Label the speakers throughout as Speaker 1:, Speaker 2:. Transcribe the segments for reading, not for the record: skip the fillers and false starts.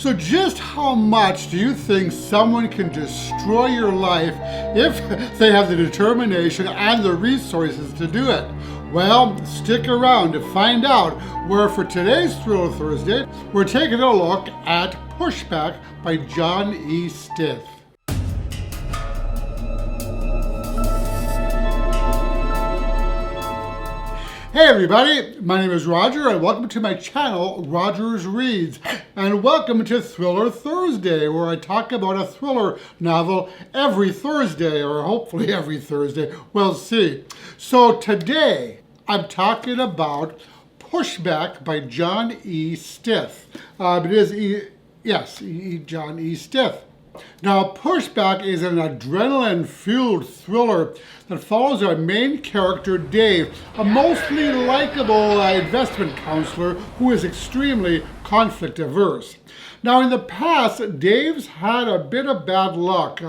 Speaker 1: So just how much do you think someone can destroy your life if they have the determination and the resources to do it? Well, stick around to find out, where for today's Thriller Thursday, we're taking a look at Pushback by John E. Stith. Hey everybody, my name is Roger and welcome to my channel, Rogers Reads. And welcome to Thriller Thursday, where I talk about a thriller novel every Thursday, or hopefully every Thursday, we'll see. So today, I'm talking about Pushback by John E. Stith. It is John E. Stith. Now, Pushback is an adrenaline-fueled thriller that follows our main character, Dave, a mostly likable investment counselor who is extremely conflict-averse. Now, in the past, Dave's had a bit of bad luck,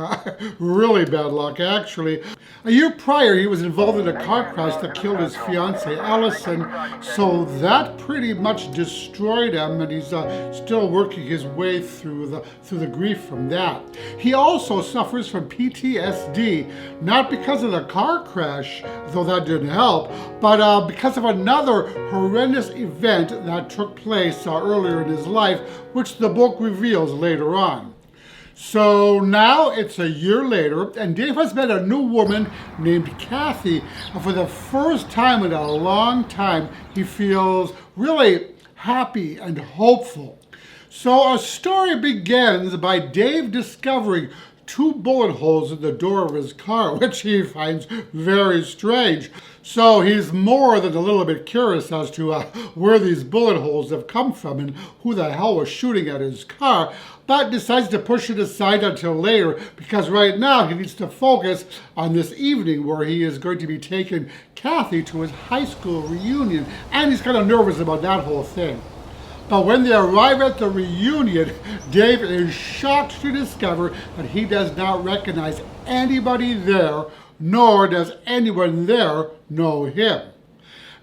Speaker 1: really bad luck, actually. A year prior, he was involved in a car crash that killed his fiancée, Allison, so that pretty much destroyed him, and he's still working his way through the grief from that. He also suffers from PTSD, not because of the car crash, though that didn't help, but because of another horrendous event that took place earlier in his life, which the book reveals later on. So now it's a year later, and Dave has met a new woman named Kathy, and for the first time in a long time, he feels really happy and hopeful. So our story begins by Dave discovering two bullet holes in the door of his car, which he finds very strange. So he's more than a little bit curious as to where these bullet holes have come from and who the hell was shooting at his car, but decides to push it aside until later because right now he needs to focus on this evening where he is going to be taking Kathy to his high school reunion, and he's kind of nervous about that whole thing. But when they arrive at the reunion, Dave is shocked to discover that he does not recognize anybody there, nor does anyone there know him.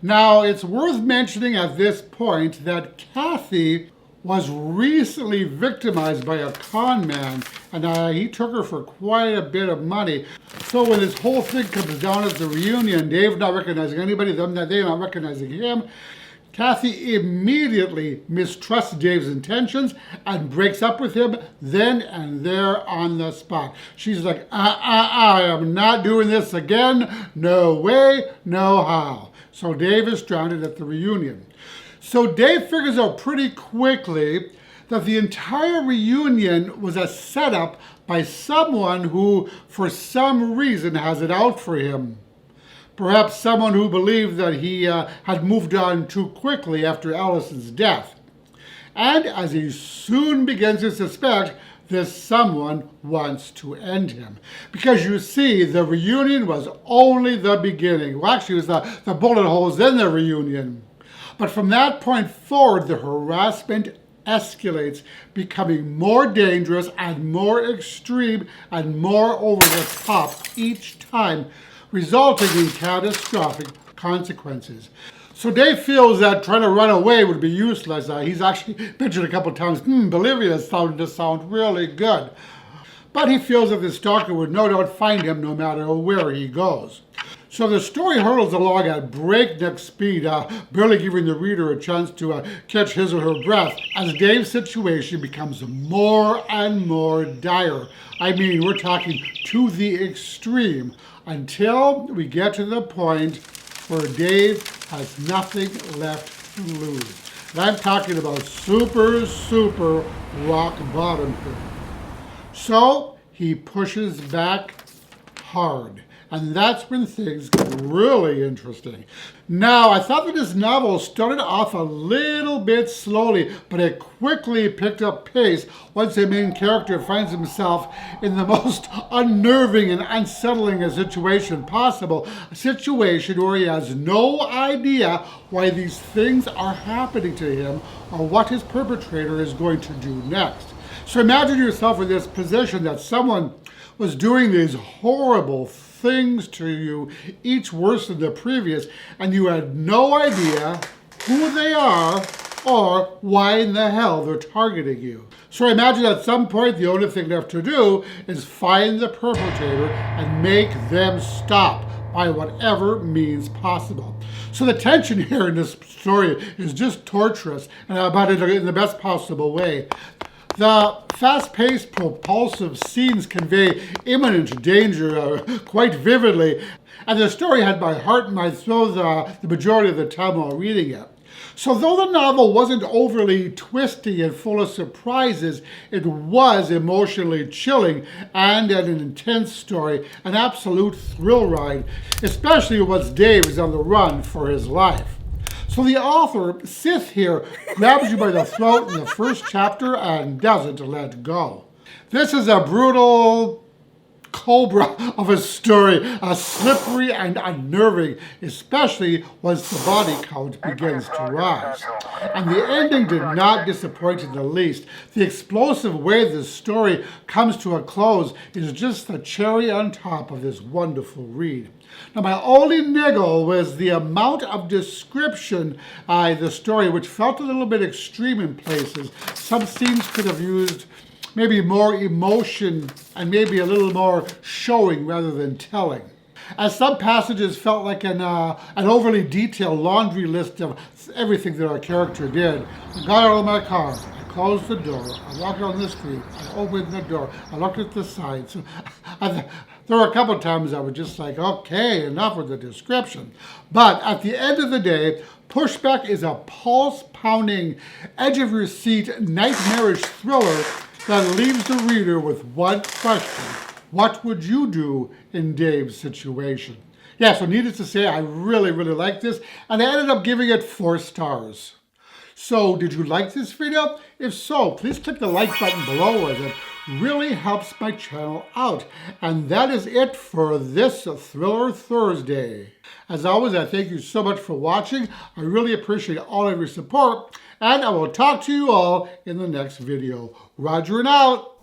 Speaker 1: Now, it's worth mentioning at this point that Kathy was recently victimized by a con man, and he took her for quite a bit of money. So when this whole thing comes down at the reunion, Dave not recognizing anybody, they not recognizing him, Kathy immediately mistrusts Dave's intentions and breaks up with him then and there on the spot. She's like, I am not doing this again. No way, no how. So Dave is stranded at the reunion. So Dave figures out pretty quickly that the entire reunion was a setup by someone who, for some reason, has it out for him. Perhaps someone who believed that he had moved on too quickly after Allison's death. And as he soon begins to suspect, this someone wants to end him. Because you see, the reunion was only the beginning. Well, actually, it was the bullet holes in the reunion. But from that point forward, the harassment escalates, becoming more dangerous and more extreme and more over the top each time, resulting in catastrophic consequences. So Dave feels that trying to run away would be useless. He's actually mentioned a couple of times, Bolivia is starting to sound really good. But he feels that the stalker would no doubt find him no matter where he goes. So the story hurtles along at breakneck speed, barely giving the reader a chance to catch his or her breath, as Dave's situation becomes more and more dire. I mean, we're talking to the extreme, until we get to the point where Dave has nothing left to lose. And I'm talking about super rock bottom here. So he pushes back hard. And that's when things get really interesting. Now, I thought that this novel started off a little bit slowly, but it quickly picked up pace once the main character finds himself in the most unnerving and unsettling situation possible. A situation where he has no idea why these things are happening to him or what his perpetrator is going to do next. So imagine yourself in this position that someone was doing these horrible things to you, each worse than the previous, and you had no idea who they are or why in the hell they're targeting you. So I imagine at some point the only thing left to do is find the perpetrator and make them stop by whatever means possible. So the tension here in this story is just torturous, but in the best possible way. The fast-paced, propulsive scenes convey imminent danger quite vividly, and the story had my heart and my throat the majority of the time while reading it. So though the novel wasn't overly twisty and full of surprises, it was emotionally chilling and an intense story, an absolute thrill ride, especially once Dave is on the run for his life. So the author, Stith here, grabs you by the throat in the first chapter and doesn't let go. This is a brutal cobra of a story, slippery and unnerving, especially once the body count begins to rise. And the ending did not disappoint in the least. The explosive way this story comes to a close is just the cherry on top of this wonderful read. Now, my only niggle was the amount of description in the story, which felt a little bit extreme in places. Some scenes could have used maybe more emotion and maybe a little more showing rather than telling. As some passages felt like an overly detailed laundry list of everything that our character did. I got out of my car, I closed the door, I walked on the street, I opened the door, I looked at the sides. There were a couple of times I was just like, okay, enough with the description. But at the end of the day, Pushback is a pulse-pounding, edge-of-your-seat, nightmarish thriller that leaves the reader with one question. What would you do in Dave's situation? Yeah, so needless to say, I really, really liked this, and I ended up giving it 4 stars. So, did you like this video? If so, please click the like button below as it really helps my channel out. And that is it for this Thriller Thursday. As always, I thank you so much for watching. I really appreciate all of your support, and I will talk to you all in the next video. Roger and out.